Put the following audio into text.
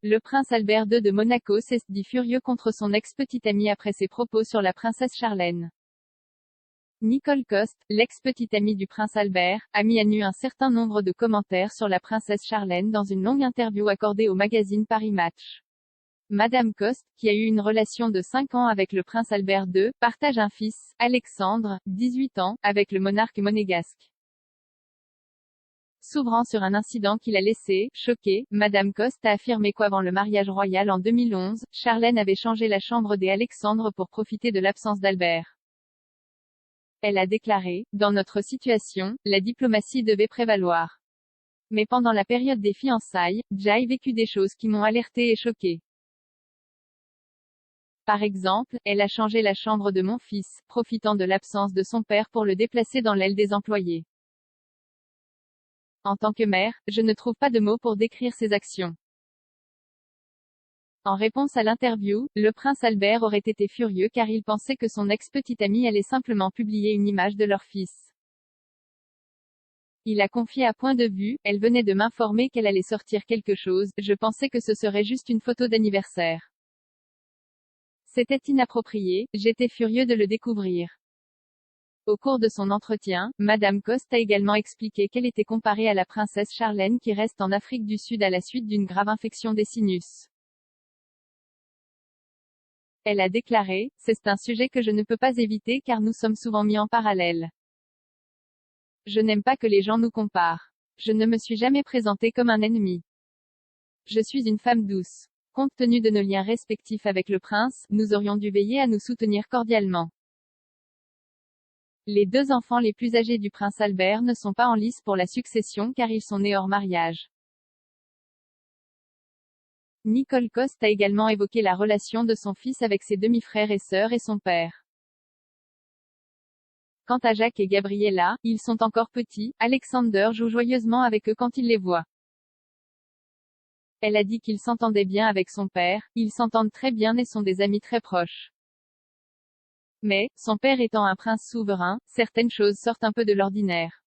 le prince Albert II de Monaco s'est dit furieux contre son ex-petite amie après ses propos sur la princesse Charlène. Nicole Coste, l'ex-petite amie du prince Albert, a mis à nu un certain nombre de commentaires sur la princesse Charlène dans une longue interview accordée au magazine Paris Match. Madame Coste, qui a eu une relation de 5 ans avec le prince Albert II, partage un fils, Alexandre, 18 ans, avec le monarque monégasque. S'ouvrant sur un incident qui l'a laissé choqué, Madame Coste a affirmé qu'avant le mariage royal en 2011, Charlène avait changé la chambre des Alexandre pour profiter de l'absence d'Albert. Elle a déclaré: « Dans notre situation, la diplomatie devait prévaloir. Mais pendant la période des fiançailles, j'ai vécu des choses qui m'ont alertée et choquée. Par exemple, elle a changé la chambre de mon fils, profitant de l'absence de son père pour le déplacer dans l'aile des employés. En tant que mère, je ne trouve pas de mots pour décrire ces actions. » En réponse à l'interview, le prince Albert aurait été furieux car il pensait que son ex-petite amie allait simplement publier une image de leur fils. Il a confié à Point de Vue: « Elle venait de m'informer qu'elle allait sortir quelque chose, je pensais que ce serait juste une photo d'anniversaire. C'était inapproprié, j'étais furieux de le découvrir. » Au cours de son entretien, Madame Coste a également expliqué qu'elle était comparée à la princesse Charlène qui reste en Afrique du Sud à la suite d'une grave infection des sinus. Elle a déclaré: « C'est un sujet que je ne peux pas éviter car nous sommes souvent mis en parallèle. Je n'aime pas que les gens nous comparent. Je ne me suis jamais présentée comme un ennemi. Je suis une femme douce. Compte tenu de nos liens respectifs avec le prince, nous aurions dû veiller à nous soutenir cordialement. » Les deux enfants les plus âgés du prince Albert ne sont pas en lice pour la succession car ils sont nés hors mariage. Nicole Coste a également évoqué la relation de son fils avec ses demi-frères et sœurs et son père. Quant à Jacques et Gabriella, ils sont encore petits, Alexander joue joyeusement avec eux quand il les voit. Elle a dit qu'ils s'entendaient bien avec son père, ils s'entendent très bien et sont des amis très proches. Mais, son père étant un prince souverain, certaines choses sortent un peu de l'ordinaire.